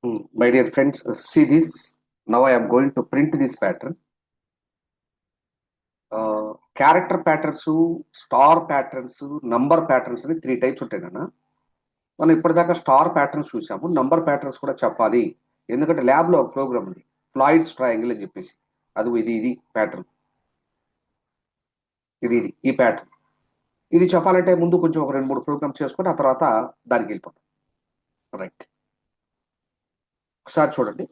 My dear friends, see this. Now I am going to print this pattern. Character patterns, star patterns, number patterns అని 3 types ఉంటాయి నాన్న. మనం ఇప్పటిదాకా star patterns చూసాము. Number patterns కూడా చెప్పాలి. ఎందుకంటే ల్యాబ్లో ఒక ప్రోగ్రామ్ ఉంది, ఫ్లాయిడ్స్ ట్రయాంగిల్ అని చెప్పేసి. అది ఇది ప్యాటర్న్, ఇది ఈ ప్యాటర్న్. ఇది చెప్పాలంటే ముందు కొంచెం ఒక 2-3 ప్రోగ్రామ్ చేసుకొని ఆ తర్వాత దానికి వెళ్ళిపోతాం. రైట్, ఒకసారి చూడండి.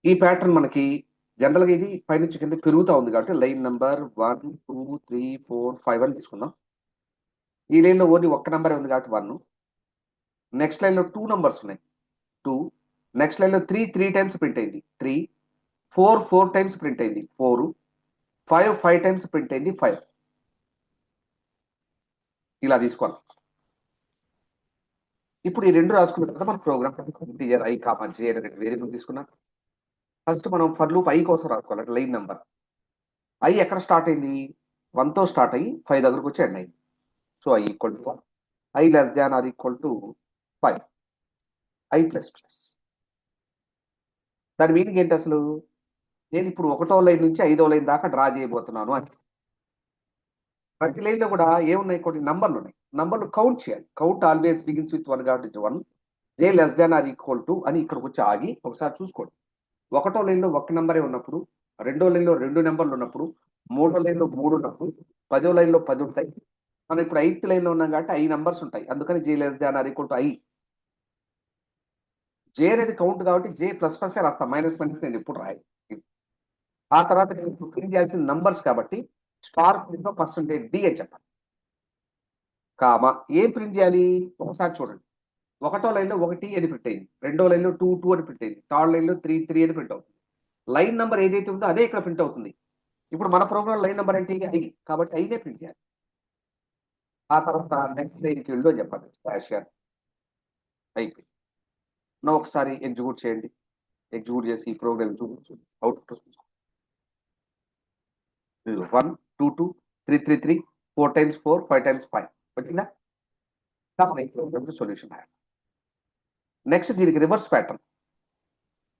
ఈ ప్యాటర్న్ మనకి జనరల్గా ఇది పైనుంచి కింద పెరుగుతూ ఉంది కాబట్టి లైన్ నెంబర్ 1, 2, 3, 4, 5 అని తీసుకుందాం. ఈ లైన్లో ఓన్లీ ఒక్క నెంబర్ ఉంది కాబట్టి 1. నెక్స్ట్ లైన్లో 2 నెంబర్స్ ఉన్నాయి, 2. నెక్స్ట్ లైన్లో 3 టైమ్స్ ప్రింట్ అయింది, 3. 4 టైమ్స్ ప్రింట్ అయింది, 4. 5 టైమ్స్ ప్రింట్ అయింది, 5. ఇలా తీసుకోవాలి. ఇప్పుడు ఈ రెండు రాసుకున్న తర్వాత మన ప్రోగ్రామ్ ఐ కామా జే అనే వేరియబుల్ తీసుకున్నాం. ఫస్ట్ మనం ఫర్ లూప్ ఐ కోసం రాసుకోవాలి. లైన్ నెంబర్ ఐ ఎక్కడ స్టార్ట్ అయింది? 1తో స్టార్ట్ అయ్యి 5 దగ్గరకు వచ్చి ఎండ్ అయింది. So I equal to 1, I less than or equal to 5, I plus plus. దాని మీనింగ్ ఏంటి అసలు? నేను ఇప్పుడు 1వ లైన్ నుంచి 5వ లైన్ దాకా డ్రా చేయబోతున్నాను అని. ప్రతి లైన్లో కూడా ఏమున్నాయి? కొన్ని నంబర్లు ఉన్నాయి. నంబర్లు కౌంట్ చేయాలి. కౌంట్ ఆల్వేస్ బిగిన్స్ విత్ 1 కాబట్టి 1, j less than or equal to అని ఇక్కడికి వచ్చి ఆగి ఒకసారి చూసుకోండి. 1వ లైన్లో 1 నెంబరే ఉన్నప్పుడు, 2వ లైన్లో 2 నెంబర్లు ఉన్నప్పుడు, 3వ లైన్లో 3 ఉన్నప్పుడు, 10వ లైన్లో 10 ఉంటాయి. మనం ఇప్పుడు 8th లైన్లో ఉన్నాం కాబట్టి 5 నెంబర్స్ ఉంటాయి. అందుకని j less than or equal to i. J అనేది కౌంట్ కాబట్టి జే ప్లస్ ప్లస్ రాస్తాం, మైనస్ మైనస్ నేను ఎప్పుడు రాయి. ఆ తర్వాత ప్రింట్ చేయాల్సిన నంబర్స్ కాబట్టి స్టార్ పర్సెంటేజ్ డి అని చెప్పాలి. కామా ఏం ప్రింట్ చేయాలి ఒకసారి చూడండి. 1వ లైన్లో 1 అని ప్రింట్ అయింది, 2వ లైన్లో 2 అని ప్రింట్ అయింది, 3rd లైన్లో 3 అని ప్రింట్ అవుతుంది. లైన్ నెంబర్ ఏదైతే ఉందో అదే ఇక్కడ ప్రింట్ అవుతుంది. ఇప్పుడు మన ప్రోగ్రామ్ లైన్ నెంబర్ ఏంటి? ఐ, కాబట్టి ఐదే ప్రింట్ చేయాలి. ఆ తర్వాత నెక్స్ట్ లైన్కి వెళ్ళు అని చెప్పాలి. స్లాషర్ అయిపోయింది. నా ఒకసారి ఎగ్జిక్యూట్ చేయండి. ఎగ్జిక్యూట్ చేసి ఈ ప్రోగ్రామ్ చూపించండి. అవుట్పుట్ 1, 2, 2, 3, 3, 3, 4 times 4, 5 times 5 వచ్చిందా? సొల్యూషన్. నెక్స్ట్ దీనికి రివర్స్ ప్యాటర్న్.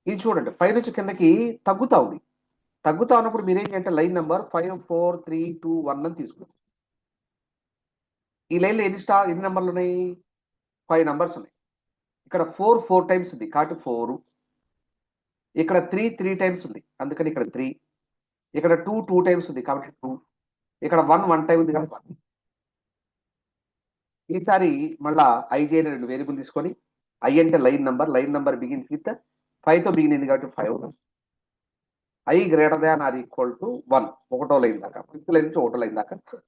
ఇది చూడండి, పై నుంచి కిందకి తగ్గుతా ఉంది. తగ్గుతా ఉన్నప్పుడు మీరు ఏంటంటే లైన్ నెంబర్ 5, 4, 3, 2, 1 అని తీసుకుంటాం. ఈ లైన్లో ఎన్ని నెంబర్లు ఉన్నాయి? 5 నెంబర్స్ ఉన్నాయి. ఇక్కడ 4 టైమ్స్ ఉంది కాబట్టి 4. ఇక్కడ 3 టైమ్స్ ఉంది అందుకని ఇక్కడ 3. ఇక్కడ 2 టైమ్స్ ఉంది కాబట్టి 2. ఇక్కడ 1 టైం ఉంది కాబట్టి 1. ఈసారి మళ్ళా ఐజే అనే 2 వేరియబుల్ తీసుకొని, ఐ అంటే లైన్ నెంబర్ బిగిన్స్ విత్ 5తో బిగిన్ అయింది కాబట్టి 5. I greater than or equal to 1, 1వ లైన్ దాకా, 5th లైన్ నుంచి 1వ లైన్ దాకా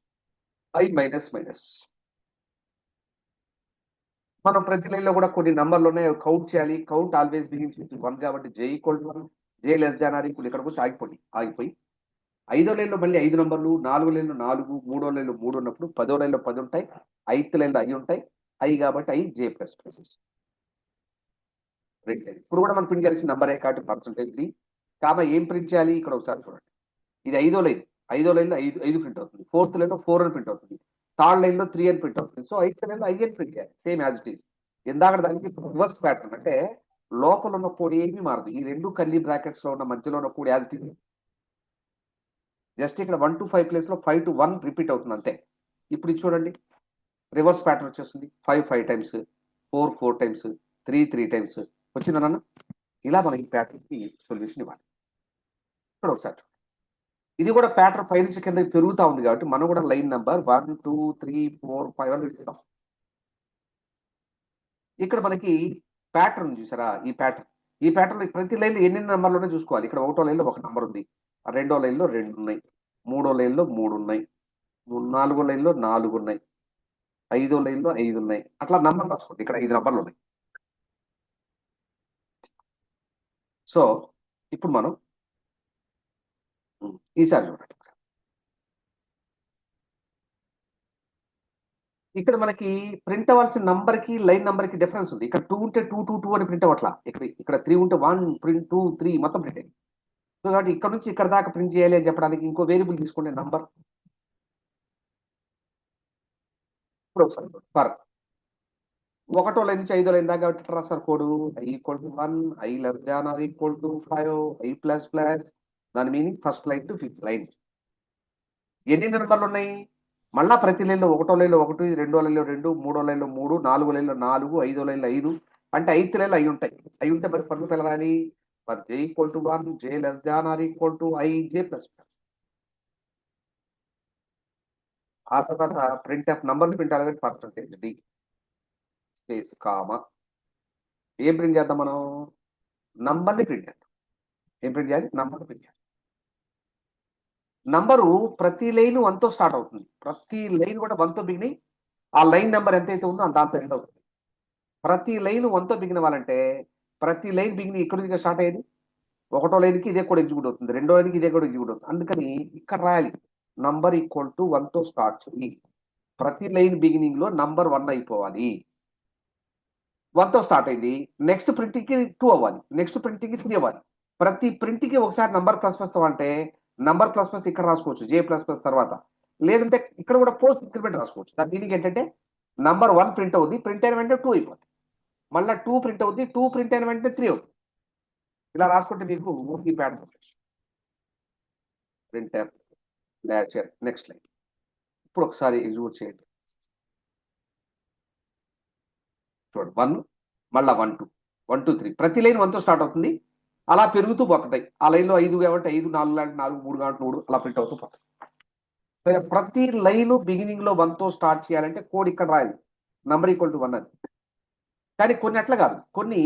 ఐ మైనస్ మైనస్. మనం ప్రతి లైన్లో కూడా కొన్ని నంబర్లు ఉన్నాయి, కౌంట్ చేయాలి. కౌంట్ ఆల్వేస్ బిగిన్స్ విత్ 1 కాబట్టి j equal to 1, j less than or equal ఇక్కడికి వచ్చి ఆగిపోయి 5వ లైన్లో మళ్ళీ 5 నంబర్లు, 4వ లైన్లో 4, 3వ లైన్లో 3 ఉన్నప్పుడు 10వ లైన్లో 10 ఉంటాయి, 8th లైన్లో ఐ ఉంటాయి. ఐ కాబట్టి ఐ జే ప్లస్ ప్లస్. ఇప్పుడు కూడా మనం ప్రింట్ చేయాల్సిన నంబరే కాబట్టి పర్సెంటేజ్ డి. కామా ఏం ప్రింట్ చేయాలి ఇక్కడ ఒకసారి చూడండి. ఇది 5వ లైన్లో 5 ప్రింట్ అవుతుంది, 4th లైన్లో 4 అని ప్రింట్ అవుతుంది, 3rd లైన్లో 3 అని ప్రింట్ అవుతుంది. సో 8th లైన్లో ఐ అని ప్రింట్ చేయాలి, సేమ్ యాజ్ ఇట్ ఈస్. ఇందాక దానికి రివర్స్ ప్యాటర్న్ అంటే లోపల ఉన్న కోడ్ ఏమీ మారదు. ఈ 2 కర్లీ బ్రాకెట్స్ లో ఉన్న మధ్యలో ఉన్న code as it is. Just ఇక్కడ 1 to 5 ప్లేస్ లో 5 to 1 రిపీట్ అవుతుంది అంతే. ఇప్పుడు ఇది చూడండి, రివర్స్ ప్యాటర్న్ వచ్చేస్తుంది. 5 టైమ్స్, 4 టైమ్స్, 3 టైమ్స్ వచ్చిందన్న. ఇలా మనం ఈ ప్యాటర్న్ కి సొల్యూషన్ ఇవ్వాలి. ఇక్కడ ఒకసారి చూడండి. ఇది కూడా ప్యాటర్న్ పై నుంచి కిందకి పెరుగుతా ఉంది కాబట్టి మనం కూడా లైన్ నెంబర్ 1, 2, 3, 4, 5 అని పెట్టుకుంటాం. ఇక్కడ మనకి ప్యాటర్న్ చూసారా? ఈ ప్యాటర్న్ ప్రతి లైన్లో ఎన్ని నెంబర్లోనే చూసుకోవాలి. ఇక్కడ 1వ లైన్లో 1 నెంబర్ ఉంది, 2వ లైన్లో 2 ఉన్నాయి, 3వ లైన్లో 3 ఉన్నాయి, 4వ లైన్లో 4 ఉన్నాయి, 5వ లైన్లో 5 ఉన్నాయి. అట్లా నంబర్ రాసుకోండి. ఇక్కడ 5 నంబర్లు ఉన్నాయి. సో ఇప్పుడు మనం ఈసారి చూడండి. ఇక్కడ మనకి ప్రింట్ అవ్వాల్సిన నంబర్ కి లైన్ నంబర్ కి డిఫరెన్స్ ఉంది. ఇక్కడ 2 ఉంటే 2 అని ప్రింట్ అవ్వట్లా. ఇక్కడ 3 ఉంటే 1 ప్రింట్, 2, 3 మొత్తం ప్రింట్ అయింది. సో కాబట్టి ఇక్కడ నుంచి ఇక్కడ దాకా ప్రింట్ చేయాలి అని చెప్పడానికి ఇంకో వేరియబుల్ తీసుకోండి, నంబర్. ఇప్పుడు ఒకసారి ఫర్ ఒకటో లైన్ నుంచి ఐదో లైన్ దాకా ఎట్లా రాస్తారు కోడ్ i=1, i<5, i++, దాని meaning first line to fifth line. ఎన్ని నెంబర్లు ఉన్నాయి? మళ్ళా ప్రతి లైన్లో ఒకటో లైన్లో 1, రెండో లైన్లో 2, మూడో లైన్లో 3, నాలుగో లైన్లో 4, ఐదో లైన్లో 5, అంటే 5 లైన్లు అయి ఉంటాయి. అయి ఉంటే మరి ఫస్ట్ ఎలా రాయాలి? మరి j=1, j<i++. ఆ తర్వాత ప్రింట్ ఆఫ్ నంబర్ ప్రింట్ అవ్వాలి పర్సంటేజ్ డి స్పేస్ కామా. ఏం ప్రింట్ చేద్దాం మనం? నంబర్ని ప్రింట్ చేద్దాం. ఏం ప్రింట్ చేయాలి? నంబర్ ప్రింట్ చేయాలి. నంబరు ప్రతి లైన్ 1తో స్టార్ట్ అవుతుంది. ప్రతి లైన్ కూడా 1తో బిగిని ఆ లైన్ నెంబర్ ఎంతైతే ఉందో దాంతో ఎండ్ అవుతుంది. ప్రతి లైన్ 1తో బిగిన వాళ్ళంటే ప్రతి లైన్ బిగిని ఇక్కడ నుంచి స్టార్ట్ అయ్యేది. ఒకటో లైన్కి ఇదే కూడా ఎగ్జిక్యూట్ అవుతుంది, రెండో లైన్కి ఇదే కూడా ఎగ్జిక్యూట్ అవుతుంది. అందుకని ఇక్కడ రాయాలి నంబర్ = 1తో స్టార్ట్ చేయి. ప్రతి లైన్ బిగినింగ్ లో నంబర్ 1 అయిపోవాలి. 1తో స్టార్ట్ అయింది, నెక్స్ట్ ప్రింటింగ్కి 2 అవ్వాలి, నెక్స్ట్ ప్రింటింగ్కి 3 అవ్వాలి. ప్రతి ప్రింట్కి ఒకసారి నంబర్ ప్లస్ అంటే నంబర్ ప్లస్ ఇక్కడ రాసుకోవచ్చు j++ తర్వాత, లేదంటే ఇక్కడ కూడా పోస్ట్ ఇంక్రిమెంట్ రాసుకోవచ్చు. దాని మీనింగ్ ఏంటంటే నంబర్ 1 ప్రింట్ అవుద్ది, ప్రింట్ అయిన వెంటనే 2 అయిపోతుంది, మళ్ళీ 2 ప్రింట్ అవుద్ది, 2 ప్రింట్ అయిన వెంటనే 3 అవుతుంది. ఇలా రాసుకుంటే మీకు ఈ ప్యాటర్న్ ప్రింటర్ ల్యాచర్ నెక్స్ట్ లైన్. ఇప్పుడు ఒకసారి ఎగ్జిక్యూట్ చేయండి. చూడండి 1 మళ్ళీ 1 2 1 2 3 ప్రతి లైన్ 1తో స్టార్ట్ అవుతుంది, అలా పెరుగుతూ పోతుంటాయి. ఆ లైన్లో 5 కాబట్టి 5, 4 లాంటి 4, 3 కాబట్టి 3 అలా ప్రింట్ అవుతూ పోతాయి. ప్రతి లైన్ బిగినింగ్ లో 1తో స్టార్ట్ చేయాలంటే కోడ్ ఇక్కడ రాయాలి నంబర్ =1 అని. కానీ కొన్ని అట్లా కాదు, కొన్ని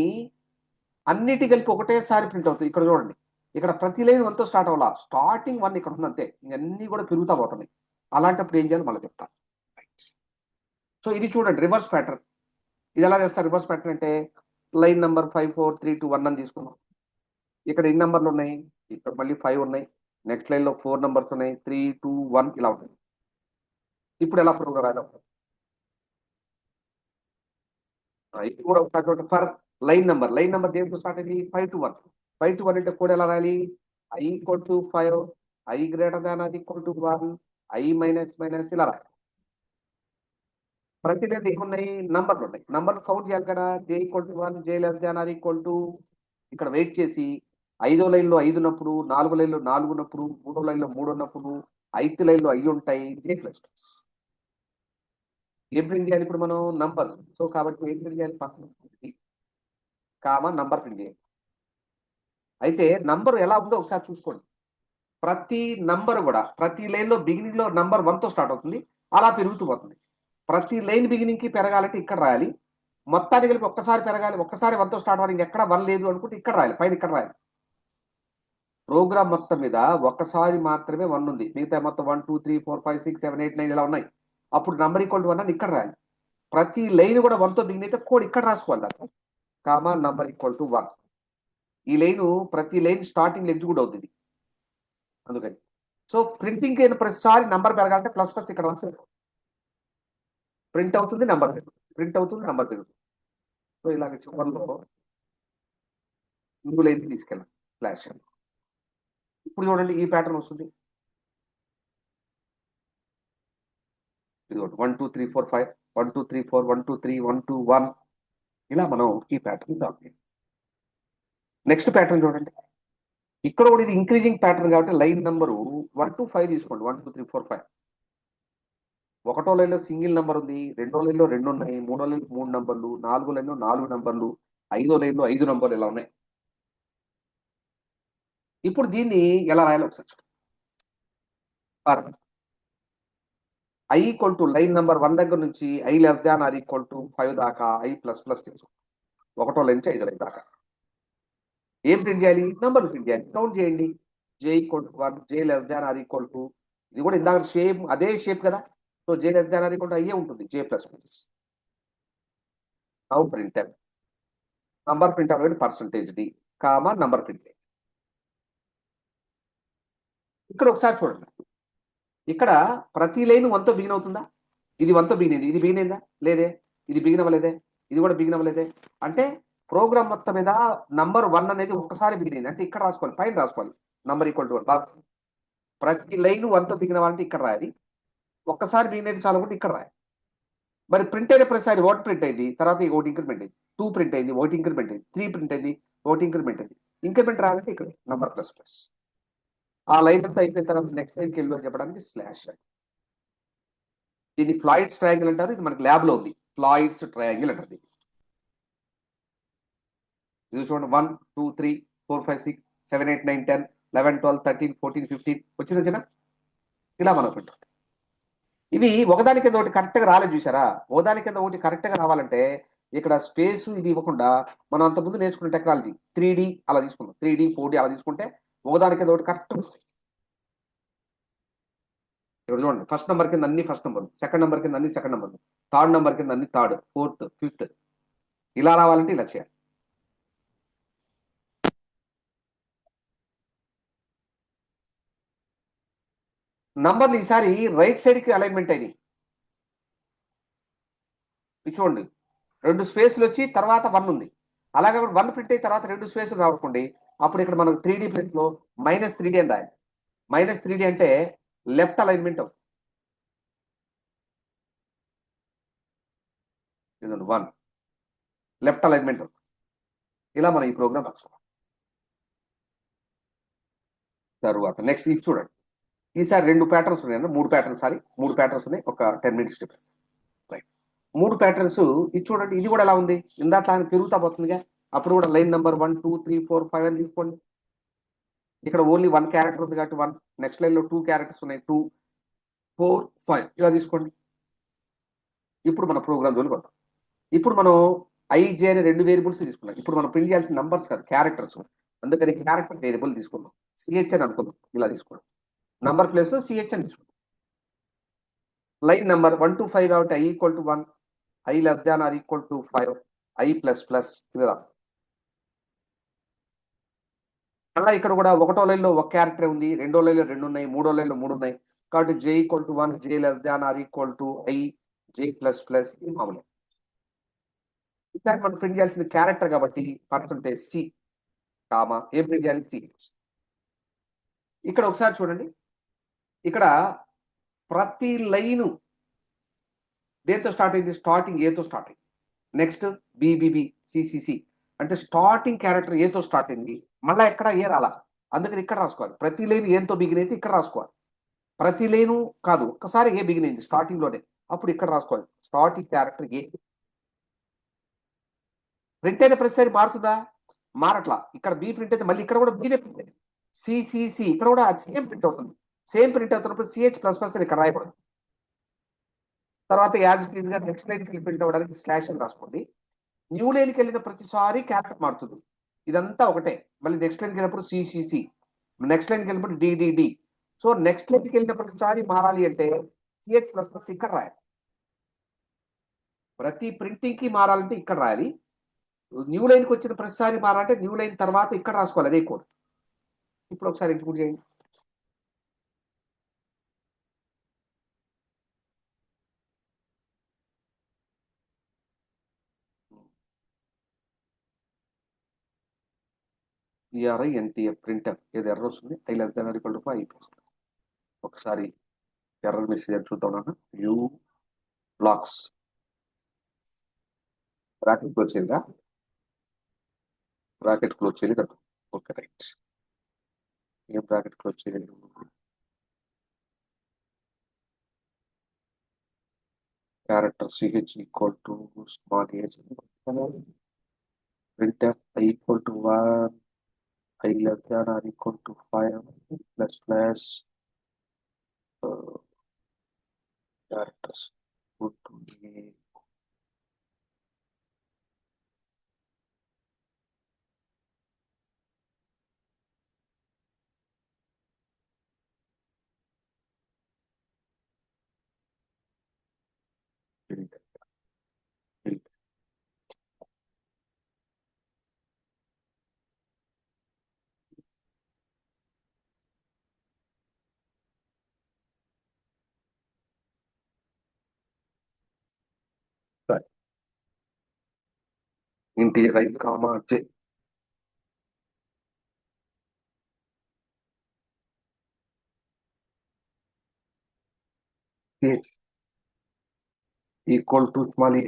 అన్నిటి కలిపి ఒకటేసారి ప్రింట్ అవుతాయి. ఇక్కడ చూడండి, ఇక్కడ ప్రతి లైన్ 1తో స్టార్ట్ అవ్వాలా, స్టార్టింగ్ 1 ఇక్కడ ఉంది అంతే, ఇవన్నీ కూడా పెరుగుతా పోతున్నాయి. అలాంటప్పుడు ఏం చేయాలి మళ్ళీ చెప్తాను. సో ఇది చూడండి రివర్స్ ప్యాటర్న్. ఇది ఎలా చేస్తారు రివర్స్ ప్యాటర్న్ అంటే, లైన్ నెంబర్ 5 4 3 2 1 అని తీసుకున్నాం. ఇక్కడ ఎన్ని నెంబర్లు ఉన్నాయి? ఇక్కడ మళ్ళీ 5 ఉన్నాయి, నెక్స్ట్ లైన్ లో 4 నెంబర్స్ ఉన్నాయి, 3 2 1 ఇలా ఉన్నాయి. ఇప్పుడు ఎలా ప్రోగ్రామ్ రాయడం? ఇప్పుడు కూడా ఒకసారి ఫర్ లైన్ నెంబర్ దేంతో స్టార్ట్ అయింది? 5 to 1. 5 to 1 అంటే కోడ్ ఎలా రాయాలి? i=5, i>1, i ఇలా రాయాలి. ప్రతి దగ్గర ఏమున్నాయి? నంబర్లు ఉన్నాయి, నంబర్లు కౌంట్ చేయాలి కదా. j=1, j< ఇక్కడ వెయిట్ చేసి 5వ లైన్లో 5 ఉన్నప్పుడు, 4వ లైన్లో 4 ఉన్నప్పుడు, 3వ లైన్లో 3 ఉన్నప్పుడు, 5th లైన్లో 5 ఉంటాయి, j++. ఏం ప్రింట్ చేయాలి ఇప్పుడు మనం? నంబర్. సో కాబట్టి ఏం ప్రింట్ చేయాలి? ఫస్ట్ కామా నంబర్ ప్రింట్ చేయాలి. అయితే నంబర్ ఎలా ఉందో ఒకసారి చూసుకోండి. ప్రతి నంబర్ కూడా ప్రతి లైన్లో బిగినింగ్ లో నంబర్ 1తో స్టార్ట్ అవుతుంది, అలా పెరుగుతూ పోతుంది. ప్రతి లైన్ బిగినింగ్ కి పెరగాలంటే ఇక్కడ రాయాలి, మొత్తాన్ని కలిపి ఒక్కసారి పెరగాలి, ఒక్కసారి 1తో స్టార్ట్ అవ్వాలి, ఇంకెక్కడ 1 లేదు అనుకుంటే ఇక్కడ రాయాలి, పైన ఇక్కడ రాయాలి. ప్రోగ్రామ్ మొత్తం మీద ఒక్కసారి మాత్రమే 1 ఉంది, మిగతా మొత్తం 1 2 3 4 5 6 7 8 9 ఇలా ఉన్నాయి. అప్పుడు నంబర్ =1 అని ఇక్కడ రాయాలి. ప్రతి లైన్ కూడా 1తో బిగిన్ అయితే కోడ్ ఇక్కడ రాసుకోవాలి దాకా కామా నంబర్ =1. ఈ లైన్ ప్రతి లైన్ స్టార్టింగ్ ఎగ్జిక్యూట్ అవుతుంది అందుకని. సో ప్రింటింగ్ అయిన ప్రతిసారి నంబర్ పెరగాలంటే ప్లస్ ఇక్కడ రాస్తారు, ప్రింట్ అవుతుంది నంబర్ పెరుగుతుంది, ప్రింట్ అవుతుంది నంబర్ పెరుగుతుంది. సో ఇలాగ చివరిలో ఇంకో లైన్ తీసుకెళ్ళాలి ఫ్లాష్. ఇప్పుడు చూడండి ఈ ప్యాటర్న్ వస్తుంది. ఇది 1 2 3 4 5 1 2 3 4 1 2 3 1 2 1 ఇలా మనం ఈ ప్యాటర్న్ దాన్ని. నెక్స్ట్ ప్యాటర్న్ చూడండి, ఇక్కడ కూడా ఇది ఇంక్రీజింగ్ ప్యాటర్న్ కాబట్టి లైన్ నెంబరు 1 to 5 తీసుకోండి. 1 2 3 4 5. ఒకటో లైన్లో సింగిల్ నెంబర్ ఉంది, రెండో లైన్లో 2 ఉన్నాయి, మూడో లైన్లో 3 నంబర్లు, నాలుగో లైన్లో 4 నంబర్లు, ఐదో లైన్లో 5 నంబర్లు ఇలా ఉన్నాయి. ఇప్పుడు దీన్ని ఎలా రాయాలో ఒకసారి చూడండి. i లైన్ నెంబర్ 1 దగ్గర నుంచి i<5 దాకా i++ చేసుకో. ఒకటో లైన్ నుంచి 5 లైన్ దాకా ఏం ప్రింట్ చేయాలి? నంబర్ ప్రింట్ చేయాలి. కౌంట్ చేయండి. j=1, j<= ఇది కూడా ఇందాక షేప్ అదే షేప్ కదా. సో j<= అయ్యే ఉంటుంది, j++. Now printer number print అవ్వడం %d కామా నంబర్ ప్రింట్. ఇక్కడ ఒకసారి చూడండి, ఇక్కడ ప్రతి లైన్ 1తో బిగిన్ అవుతుందా? ఇది 1తో బిగిన్ అయింది, ఇది బిగిన్ అయిందా? లేదే. ఇది బిగిన్ అవ్వలేదే, ఇది కూడా బిగిన్ అవ్వలేదే. అంటే ప్రోగ్రామ్ మొత్తం మీద నంబర్ 1 అనేది ఒక్కసారి బిగిన్ అయింది, అంటే ఇక్కడ రాసుకోవాలి, పైన రాసుకోవాలి నంబర్ =1. ప్రతి లైన్ 1తో బిగిన్ అవ్వాలంటే ఇక్కడ రాయాలి, ఒక్కసారి బిగిన్ అయితే చాలు అనుకుంటే ఇక్కడ రాయాలి. మరి ప్రింట్ అయిన ప్రతిసారి ఒకటి ప్రింట్ అయింది, తర్వాత ఒకటి ఇంక్రిమెంట్ అయింది, 2 ప్రింట్ అయింది, ఒకటి ఇంక్రిమెంట్ అయింది, 3 ప్రింట్ అయింది, ఒకటి ఇంక్రిమెంట్ అయింది. ఇంక్రిమెంట్ రావాలంటే ఇక్కడ నంబర్ ప్లస్ ప్లస్. ఆ లైన్ అంతా అయిపోయిన తర్వాత నెక్స్ట్ లైన్కి వెళ్ళు అని చెప్పడానికి స్లాష్. ఇది ఫ్లాయిడ్స్ ట్రయాంగిల్ అంటారు. ఇది మనకి ల్యాబ్ లో ఉంది. ఫ్లాయిడ్స్ ట్రయాంగిల్ అంటారు. ఇది చూడండి, 1 2 3 4 5 6 7 8 9 10 11 12 13 14 15 వచ్చింది వచ్చిన ఇలా మనకు ఉంటుంది. ఇవి ఒకదాని కింద ఒకటి కరెక్ట్ గా రాలేదు చూసారా? ఒకదాని కింద ఒకటి కరెక్ట్ గా రావాలంటే ఇక్కడ స్పేస్ ఇది ఇవ్వకుండా మనం అంతకుముందు నేర్చుకున్న టెక్నాలజీ 3D అలా తీసుకుందాం. 3D 4D అలా తీసుకుంటే ఒకదాని కింద ఒకటి కరెక్ట్ వస్తాయి. ఇక్కడ చూడండి, ఫస్ట్ నెంబర్ కింద అన్ని ఫస్ట్ నెంబర్, సెకండ్ నెంబర్ కింద అన్ని సెకండ్ నెంబర్, థర్డ్ నెంబర్ కింద అన్ని థర్డ్, ఫోర్త్, ఫిఫ్త్. ఇలా రావాలంటే ఇలా చేయాలి. నంబర్లు ఈసారి రైట్ సైడ్ కి అలైన్మెంట్ అయినాయి. చూడండి, 2 స్పేస్లు వచ్చి తర్వాత 1 ఉంది. అలాగే 1 ప్రింట్ అయిన తర్వాత 2 స్పేస్లు రావకండి. అప్పుడు ఇక్కడ మనకు 3D ప్రింట్ లో -3D అని రాయాలి. -3D అంటే లెఫ్ట్ అలైన్మెంట్ అవుతుంది. 1 లెఫ్ట్ అలైన్మెంట్ అవుతుంది. ఇలా మనం ఈ ప్రోగ్రామ్ రాసుకోవాలి. తరువాత నెక్స్ట్ ఇది చూడండి, ఈసారి 2 ప్యాటర్న్స్ ఉన్నాయి, 3 ప్యాటర్న్స్, సారీ 3 ప్యాటర్న్స్ ఉన్నాయి. ఒక 10 మినిట్స్ డిఫరెన్స్. Right, 3 patterns. ఇది చూడండి, ఇది కూడా ఎలా ఉంది, ఇందాక పెరుగుతా పోతుందిగా. అప్పుడు కూడా లైన్ నెంబర్ 1 2 3 4 5 అని తీసుకోండి. ఇక్కడ ఓన్లీ 1 క్యారెక్టర్ ఉంది కాబట్టి 1, నెక్స్ట్ లైన్ లో 2 క్యారెక్టర్స్ ఉన్నాయి, 2 4 5 ఇలా తీసుకోండి. ఇప్పుడు మన ప్రోగ్రామ్ జోలికి వద్దాం. ఇప్పుడు మనం ఐజే అనే 2 వేరియబుల్స్ తీసుకున్నాం. ఇప్పుడు మనం ప్రింట్ చేయాల్సిన నంబర్స్ కాదు, క్యారెక్టర్స్. అందుకని క్యారెక్టర్ వేరియబుల్ తీసుకుందాం. సిహెచ్ అని అనుకుందాం. ఇలా తీసుకోండి, నంబర్ ప్లేస్ లో సిహెచ్ అని తీసుకుందాం. లైన్ నెంబర్ 1 to 5 కాబట్టి i equal to 1, i less than or equal to 5, i plus plus ఇలా. అలా ఇక్కడ కూడా ఒకటో లైన్ లో ఒక క్యారెక్టర్ ఉంది, రెండో లైన్ లో 2 ఉన్నాయి, మూడో లైన్ లో 3 ఉన్నాయి. కాబట్టి j equal to 1, j less than or equal to i, j plus plus ఇది మామూలు. ఇక్కడ మనం ప్రింట్ చేయాల్సిన క్యారెక్టర్ కాబట్టి పర్సంటేజ్ సి కామా ఏం ప్రింట్ చేయాలి, సి. ఇక్కడ ఒకసారి చూడండి, ఇక్కడ ప్రతి లైను దేంతో స్టార్ట్ అయింది, స్టార్టింగ్ ఏతో స్టార్ట్ అయింది. నెక్స్ట్ బిబిబి సిసిసి అంటే స్టార్టింగ్ క్యారెక్టర్ ఏతో స్టార్ట్ అయింది, మళ్ళీ ఎక్కడ ఏ రాలా. అందుకని ఇక్కడ రాసుకోవాలి. ప్రతి లైన్ ఏంతో బిగిన్ అయితే ఇక్కడ రాసుకోవాలి. ప్రతి లైను కాదు, ఒక్కసారి ఏ బిగిన్ అయింది స్టార్టింగ్ లోనే, అప్పుడు ఇక్కడ రాసుకోవాలి. స్టార్టింగ్ క్యారెక్టర్ ఏ. ప్రింట్ అయిన ప్రతిసారి మారుతుందా, మారట్లా. ఇక్కడ బి ప్రింట్ అయితే మళ్ళీ ఇక్కడ కూడా బీనే ప్రింట్ అయింది. సిసిసి ఇక్కడ కూడా సేమ్ ప్రింట్ అవుతుంది. సేమ్ ప్రింట్ అవుతున్నప్పుడు సిహెచ్ ప్లస్ ప్లస్ ఇక్కడ రాయకూడదు. తర్వాత యాజ్ ఇట్ ఈస్ గా నెక్స్ట్ లైన్కి వెళ్ళి ప్రింట్ అవ్వడానికి స్లాష్ అని రాసుకోండి. న్యూ లైన్కి వెళ్ళిన ప్రతిసారి క్యారెక్టర్ మారుతుంది. ఇదంతా ఒకటే. మళ్ళీ నెక్స్ట్ లైన్కి వెళ్ళినప్పుడు సిసిసి, నెక్స్ట్ లైన్కి వెళ్ళినప్పుడు డిడిడి. సో నెక్స్ట్ లైన్కి వెళ్ళిన ప్రతిసారి మారాలి అంటే సిహెచ్ ప్లస్ ప్లస్ ఇక్కడ రాయాలి. ప్రతి ప్రింటింగ్ కి మారాలంటే ఇక్కడ రాయాలి. న్యూ లైన్కి వచ్చిన ప్రతిసారి మారాలంటే న్యూ లైన్ తర్వాత ఇక్కడ రాసుకోవాలి, అదే కోడ్. ఇప్పుడు ఒకసారి ఎగ్జిక్యూట్ చేయండి. ERINTF ప్రింటర్ ఏది ఎర్రర్ వస్తుంది, i less than or equal to 5. ఒకసారి ఎర్రర్ మెసేజ్ చూద్దాం నాన్న. యూ బ్లాక్స్ బ్రాకెట్ క్లోజ్ చేయాలిగా, బ్రాకెట్ క్లోజ్ చేయాలి కదా. ఓకే రైట్, ఏం బ్రాకెట్ క్లోజ్ చేయాలి, character ch equal to small h, printf i equal to 1, i less than or equal to 5 plus plus characters equal to integer i comma j. Equal to small a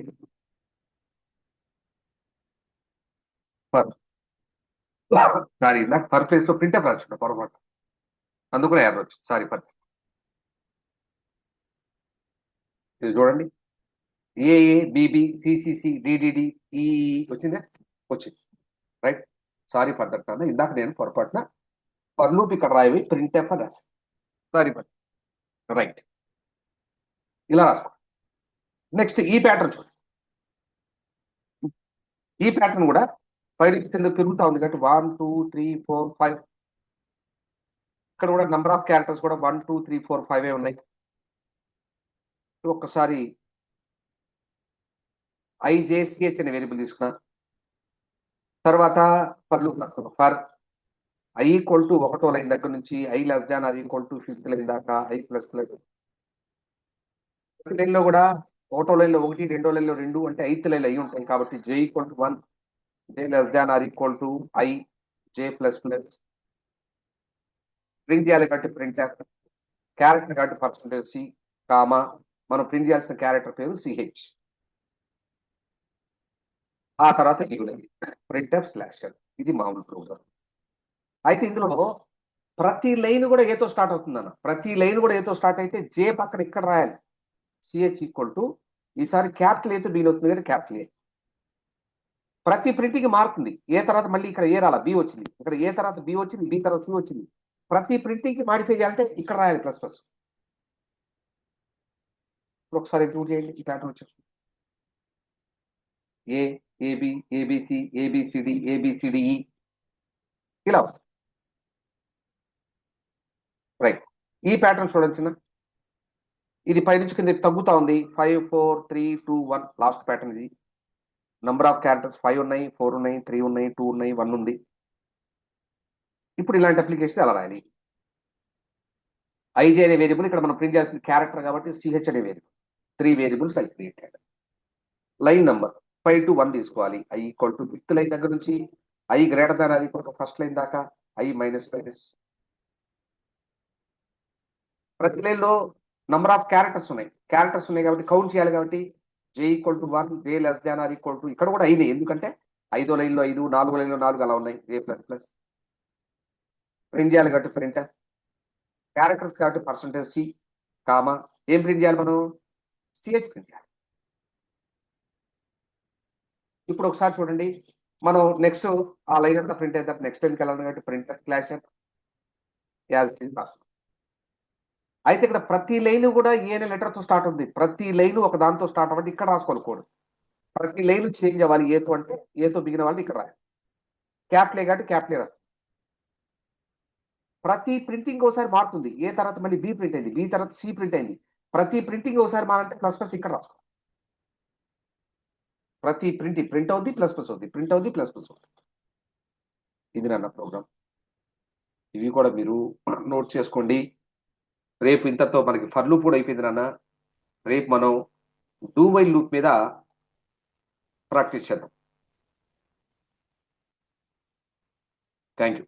for sorry నాకు per place లో printf రాసిన పొరపాటు, అందుకనే error వచ్చింది. Sorry for ఇది చూడండి, ఏఏ BB CCC DDD ఈ వచ్చిందా, వచ్చింది. రైట్, సారీ ఫర్ దట్ అన్న, ఇందాక నేను పొరపాటున ఫర్ లూప్ ఇక్కడ రాయవి ప్రింట్ఎఫ్ అని రాశాను. సారీ ఫర్ రైట్, ఇలా రాసుకో. నెక్స్ట్ ఈ ప్యాటర్న్ చూడండి, ఈ ప్యాటర్న్ కూడా 5 కింద పెరుగుతా ఉంది కాబట్టి 1 2 3 4 5 ఇక్కడ కూడా నంబర్ ఆఫ్ క్యారెక్టర్స్ కూడా 1 2 3 4 5 ఉన్నాయి. ఒక్కసారి ఐజేసిహెచ్ అనే వేరియబుల్ తీసుకున్నా, తర్వాత ఫర్ ఐ ఈక్వల్ టు 1వ లైన్ దగ్గర నుంచి I less than or equal to 5th line దాకా ఐ ప్లస్ ప్లస్. ప్రతి లైన్ లో కూడా 1వ లైన్ లో 1, 2వ లైన్ లో 2 అంటే 8th లైన్ అయి ఉంటాయి కాబట్టి j equal to 1, j less than or equal to i j plus plus. Print చేయాలి కాబట్టి ప్రింట్ క్యారెక్టర్ కాబట్టి పర్సంటేజ్ సి కామా మనం ప్రింట్ చేయాల్సిన క్యారెక్టర్ పేరు సిహెచ్. ఆ తర్వాత ప్రింట్ఎఫ్ స్లాష్. ఇది మామూలు ప్రోగ్రామ్. అయితే ఇందులో ప్రతి లైన్ కూడా ఏతో స్టార్ట్ అవుతుందన్న, ప్రతి లైన్ కూడా ఏతో స్టార్ట్ అయితే జే పక్కన ఇక్కడ రాయాలి సిహెచ్ ఈక్వల్ టు, ఈసారి క్యాపిటల్ ఏతో డీల్ అవుతుంది కానీ క్యాపిటల్ ఏ. ప్రతి ప్రింటింగ్ మారుతుంది, ఏ తర్వాత మళ్ళీ ఇక్కడ ఏ రాలా బి వచ్చింది, ఇక్కడ ఏ తర్వాత బి వచ్చింది, బి తర్వాత సి వచ్చింది. ప్రతి ప్రింటింగ్ కి మాడిఫై చేయాలంటే ఇక్కడ రాయాలి ప్లస్ ప్లస్. ఒకసారి ఎగ్జిక్యూట్ చేయండి, ఈ ప్యాటర్న్ వచ్చేస్తుంది. A AB ABC A B C D ABCDE ఇలా వస్తుంది. రైట్, ఈ ప్యాటర్న్ చూడండి చిన్న, ఇది పైనుంచి కింద తగ్గుతా ఉంది. 5 4 3 2 1 లాస్ట్ ప్యాటర్న్ ఇది. నంబర్ ఆఫ్ క్యారెక్టర్స్ 5 ఉన్నాయి, 4 ఉన్నాయి, 3 ఉన్నాయి, 2 ఉన్నాయి, 1 ఉంది. ఇప్పుడు ఇలాంటి అప్లికేషన్ ఎలా రాయాలి? ఐజే అనే వేరియబుల్ ఇక్కడ మనం ప్రింట్ చేయాల్సిన క్యారెక్టర్ కాబట్టి సిహెచ్ అనే variable. 3 variables I created. Line number 5 to 1 తీసుకోవాలి. I equal to 5th line దగ్గర నుంచి ఐ గ్రేటర్ దాన్ అది ఫస్ట్ లైన్ దాకా ఐ మైనస్ మైనస్. ప్రతి లైన్ లో నంబర్ ఆఫ్ క్యారెక్టర్స్ ఉన్నాయి కాబట్టి కౌంట్ చేయాలి కాబట్టి j equal to 1, j less than or equal to, ఇక్కడ కూడా 5 ఎందుకంటే 5వ లైన్ లో 5, 4వ లైన్ లో 4 అలా ఉన్నాయి. జే ప్లస్ ప్లస్. ప్రింట్ చేయాలి కాబట్టి ప్రింట్ క్యారెక్టర్స్ కాబట్టి పర్సంటేజ్ సి కామా ఏం ప్రింట్ చేయాలి మనం, సిహెచ్ ప్రింట్ చేయాలి. ఇప్పుడు ఒకసారి చూడండి, మనం నెక్స్ట్ ఆ లైన్ అంతా ప్రింట్ అయితే నెక్స్ట్ లైన్కి వెళ్ళాలి కాబట్టి ప్రింట్ క్లాష్ యాజ్ రాస్తాం. అయితే ఇక్కడ ప్రతి లైన్ కూడా ఏ అనే లెటర్తో స్టార్ట్ ఉంది, ప్రతి లైన్ ఒక దాంతో స్టార్ట్ అవ్వండి, ఇక్కడ రాసుకోవాలి కోడ్. ప్రతి లైన్ చేంజ్ అవ్వాలి, ఏతో అంటే ఏతో బిగిన వాళ్ళు ఇక్కడ రాయాలి. క్యాప్లే కాబట్టి క్యాప్లే రాదు. ప్రతి ప్రింటింగ్ ఒకసారి మారుతుంది, ఏ తర్వాత మళ్ళీ బి ప్రింట్ అయింది, బి తర్వాత సి ప్రింట్ అయింది. ప్రతి ప్రింటింగ్ ఒకసారి మారంటే ప్లస్ ప్లస్ ఇక్కడ రాసుకోవాలి. ప్రతి ప్రింట్ అవుద్ది ప్లస్ ప్లస్ అవుద్ది, ప్రింట్ అవుద్ది ప్లస్ ప్లస్ అవుద్ది. ఇది నాన్న ప్రోగ్రామ్. ఇవి కూడా మీరు నోట్ చేసుకోండి. రేపు ఇంతతో మనకి ఫర్ లూప్ కూడా అయిపోయింది నాన్న. రేపు మనం డూ వైల్ లూప్ మీద ప్రాక్టీస్ చేద్దాం. Thank you.